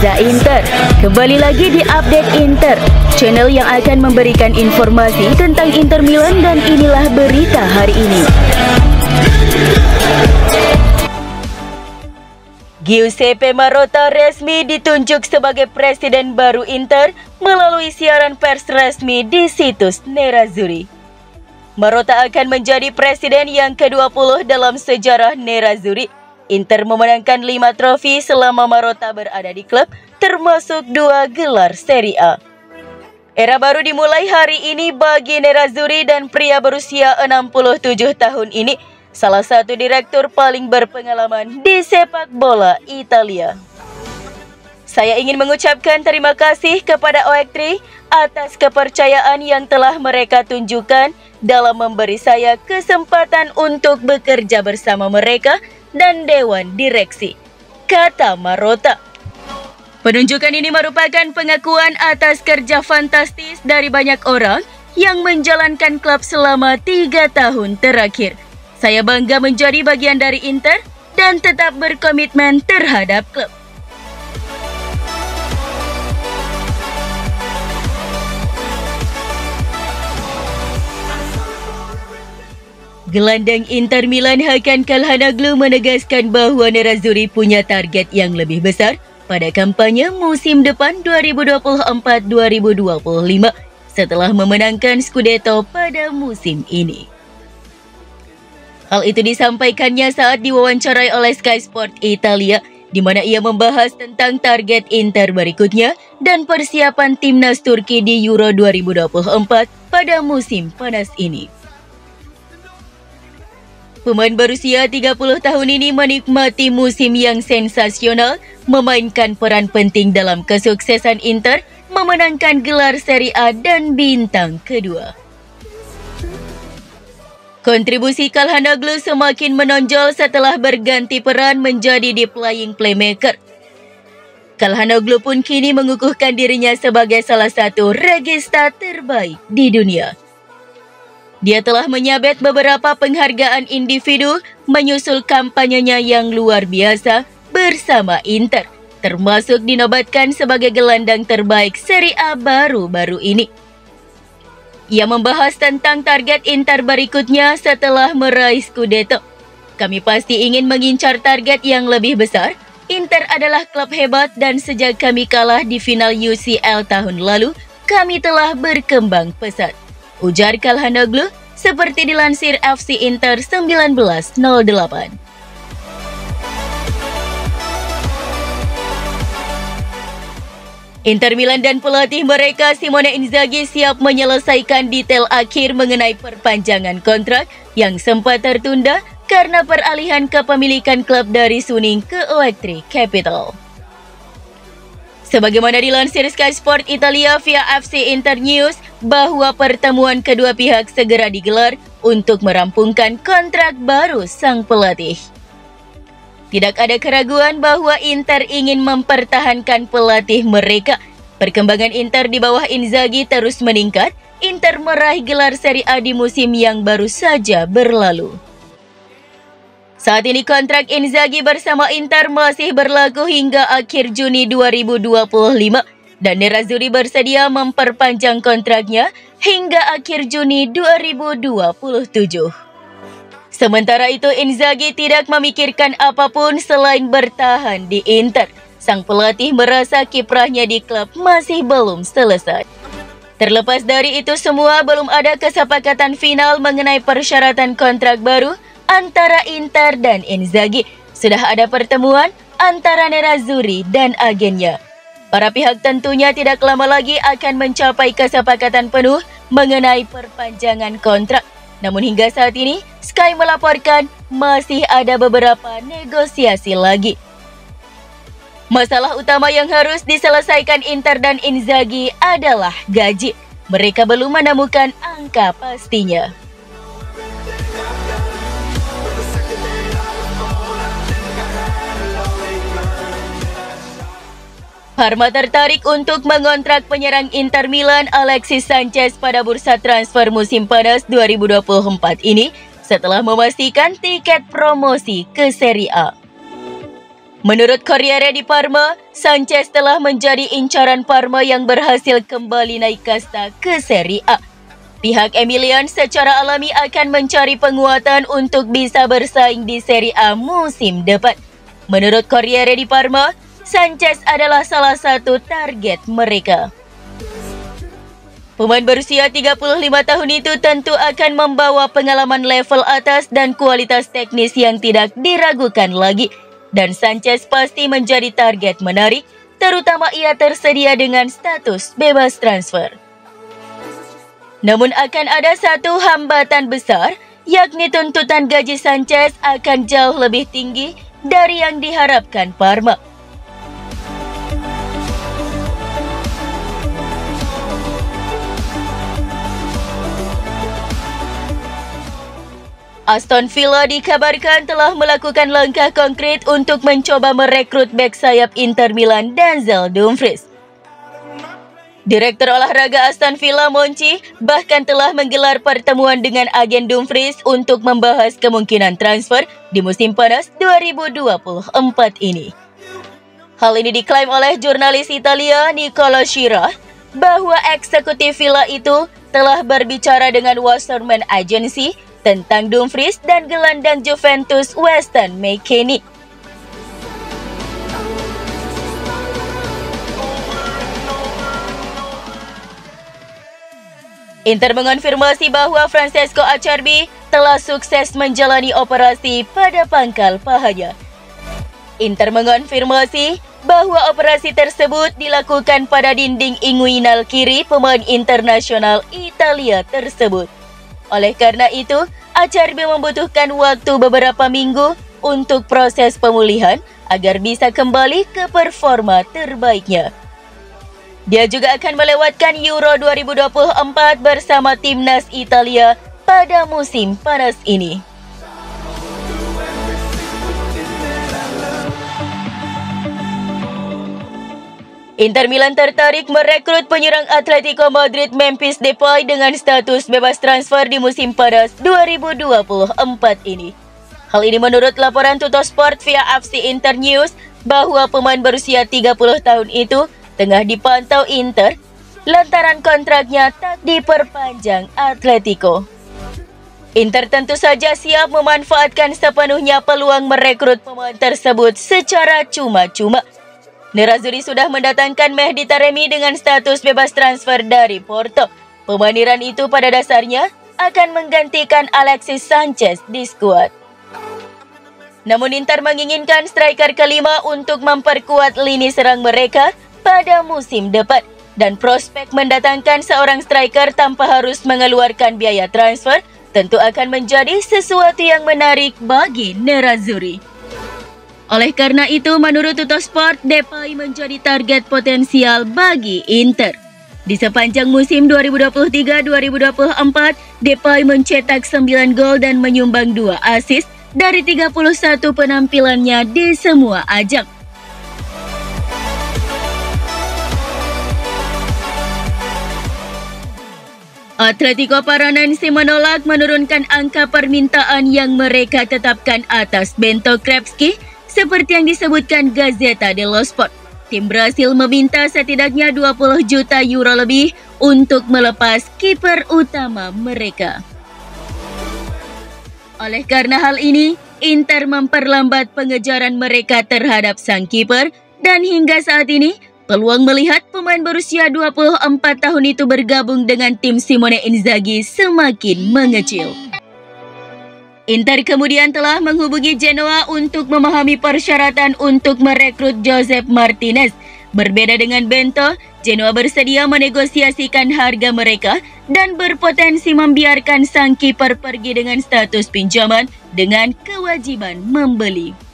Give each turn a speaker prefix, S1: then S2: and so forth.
S1: Reza Inter. Kembali lagi di Update Inter, channel yang akan memberikan informasi tentang Inter Milan, dan inilah berita hari ini. Giuseppe Marotta resmi ditunjuk sebagai presiden baru Inter melalui siaran pers resmi di situs Nerazzurri. Marotta akan menjadi presiden yang ke-20 dalam sejarah Nerazzurri. Inter memenangkan 5 trofi selama Marotta berada di klub, termasuk 2 gelar Serie A. Era baru dimulai hari ini bagi Nerazzurri, dan pria berusia 67 tahun ini salah satu direktur paling berpengalaman di sepak bola Italia. Saya ingin mengucapkan terima kasih kepada OEK3 atas kepercayaan yang telah mereka tunjukkan dalam memberi saya kesempatan untuk bekerja bersama mereka dan Dewan Direksi, kata Marotta. Penunjukan ini merupakan pengakuan atas kerja fantastis dari banyak orang yang menjalankan klub selama 3 tahun terakhir. Saya bangga menjadi bagian dari Inter dan tetap berkomitmen terhadap klub. Gelandang Inter Milan Hakan Calhanoglu menegaskan bahwa Nerazzurri punya target yang lebih besar pada kampanye musim depan 2024-2025 setelah memenangkan Scudetto pada musim ini. Hal itu disampaikannya saat diwawancarai oleh Sky Sport Italia, di mana ia membahas tentang target Inter berikutnya dan persiapan timnas Turki di Euro 2024 pada musim panas ini. Pemain berusia 30 tahun ini menikmati musim yang sensasional, memainkan peran penting dalam kesuksesan Inter, memenangkan gelar Serie A dan bintang kedua. Kontribusi Calhanoglu semakin menonjol setelah berganti peran menjadi di playing playmaker. Calhanoglu pun kini mengukuhkan dirinya sebagai salah satu regista terbaik di dunia. Dia telah menyabet beberapa penghargaan individu menyusul kampanyenya yang luar biasa bersama Inter, termasuk dinobatkan sebagai gelandang terbaik Serie A baru-baru ini. Ia membahas tentang target Inter berikutnya setelah meraih Scudetto. Kami pasti ingin mengincar target yang lebih besar. Inter adalah klub hebat dan sejak kami kalah di final UCL tahun lalu, kami telah berkembang pesat, ujar Calhanoglu seperti dilansir FC Inter 1908. Inter Milan dan pelatih mereka Simone Inzaghi siap menyelesaikan detail akhir mengenai perpanjangan kontrak yang sempat tertunda karena peralihan kepemilikan klub dari Suning ke OEK3 Capital. Sebagaimana dilansir Sky Sport Italia via FC Inter News, bahwa pertemuan kedua pihak segera digelar untuk merampungkan kontrak baru sang pelatih. Tidak ada keraguan bahwa Inter ingin mempertahankan pelatih mereka. Perkembangan Inter di bawah Inzaghi terus meningkat. Inter meraih gelar Serie A di musim yang baru saja berlalu. Saat ini kontrak Inzaghi bersama Inter masih berlaku hingga akhir Juni 2025 dan Nerazzurri bersedia memperpanjang kontraknya hingga akhir Juni 2027. Sementara itu, Inzaghi tidak memikirkan apapun selain bertahan di Inter. Sang pelatih merasa kiprahnya di klub masih belum selesai. Terlepas dari itu semua, belum ada kesepakatan final mengenai persyaratan kontrak baru antara Inter dan Inzaghi. Sudah ada pertemuan antara Nerazzurri dan agennya. Para pihak tentunya tidak lama lagi akan mencapai kesepakatan penuh mengenai perpanjangan kontrak. Namun hingga saat ini, Sky melaporkan masih ada beberapa negosiasi lagi. Masalah utama yang harus diselesaikan Inter dan Inzaghi adalah gaji. Mereka belum menemukan angka pastinya. Parma tertarik untuk mengontrak penyerang Inter Milan Alexis Sanchez pada bursa transfer musim panas 2024 ini setelah memastikan tiket promosi ke Serie A. Menurut Corriere di Parma, Sanchez telah menjadi incaran Parma yang berhasil kembali naik kasta ke Serie A. Pihak Emilian secara alami akan mencari penguatan untuk bisa bersaing di Serie A musim depan. Menurut Corriere di Parma, Sanchez adalah salah satu target mereka. Pemain berusia 35 tahun itu tentu akan membawa pengalaman level atas dan kualitas teknis yang tidak diragukan lagi. Dan Sanchez pasti menjadi target menarik, terutama ia tersedia dengan status bebas transfer. Namun akan ada satu hambatan besar, yakni tuntutan gaji Sanchez akan jauh lebih tinggi dari yang diharapkan Parma. Aston Villa dikabarkan telah melakukan langkah konkret untuk mencoba merekrut bek sayap Inter Milan Denzel Dumfries. Direktur olahraga Aston Villa Monchi bahkan telah menggelar pertemuan dengan agen Dumfries untuk membahas kemungkinan transfer di musim panas 2024 ini. Hal ini diklaim oleh jurnalis Italia Nicola Schira bahwa eksekutif Villa itu telah berbicara dengan Wasserman Agency tentang Dumfries dan gelandang Juventus Weston McKennie. Inter mengonfirmasi bahwa Francesco Acerbi telah sukses menjalani operasi pada pangkal pahanya. Inter mengonfirmasi bahwa operasi tersebut dilakukan pada dinding inguinal kiri pemain internasional Italia tersebut. Oleh karena itu, Acerbi membutuhkan waktu beberapa minggu untuk proses pemulihan agar bisa kembali ke performa terbaiknya. Dia juga akan melewatkan Euro 2024 bersama timnas Italia pada musim panas ini. Inter Milan tertarik merekrut penyerang Atletico Madrid Memphis Depay dengan status bebas transfer di musim panas 2024 ini. Hal ini menurut laporan Tuttosport via FC Internews bahwa pemain berusia 30 tahun itu tengah dipantau Inter lantaran kontraknya tak diperpanjang Atletico. Inter tentu saja siap memanfaatkan sepenuhnya peluang merekrut pemain tersebut secara cuma-cuma. Nerazzurri sudah mendatangkan Mehdi Taremi dengan status bebas transfer dari Porto. Pemain Iran itu pada dasarnya akan menggantikan Alexis Sanchez di skuad. Namun Inter menginginkan striker kelima untuk memperkuat lini serang mereka pada musim depan. Dan prospek mendatangkan seorang striker tanpa harus mengeluarkan biaya transfer tentu akan menjadi sesuatu yang menarik bagi Nerazzurri. Oleh karena itu, menurut Tuttosport, Depay menjadi target potensial bagi Inter. Di sepanjang musim 2023-2024, Depay mencetak 9 gol dan menyumbang 2 assist dari 31 penampilannya di semua ajang. Atletico Paranaense menolak menurunkan angka permintaan yang mereka tetapkan atas Bento Krepski, seperti yang disebutkan Gazzetta dello Sport. Tim Brasil meminta setidaknya 20 juta euro lebih untuk melepas kiper utama mereka. Oleh karena hal ini, Inter memperlambat pengejaran mereka terhadap sang kiper dan hingga saat ini, peluang melihat pemain berusia 24 tahun itu bergabung dengan tim Simone Inzaghi semakin mengecil. Inter kemudian telah menghubungi Genoa untuk memahami persyaratan untuk merekrut Josep Martinez. Berbeda dengan Bento, Genoa bersedia menegosiasikan harga mereka dan berpotensi membiarkan sang kiper pergi dengan status pinjaman dengan kewajiban membeli.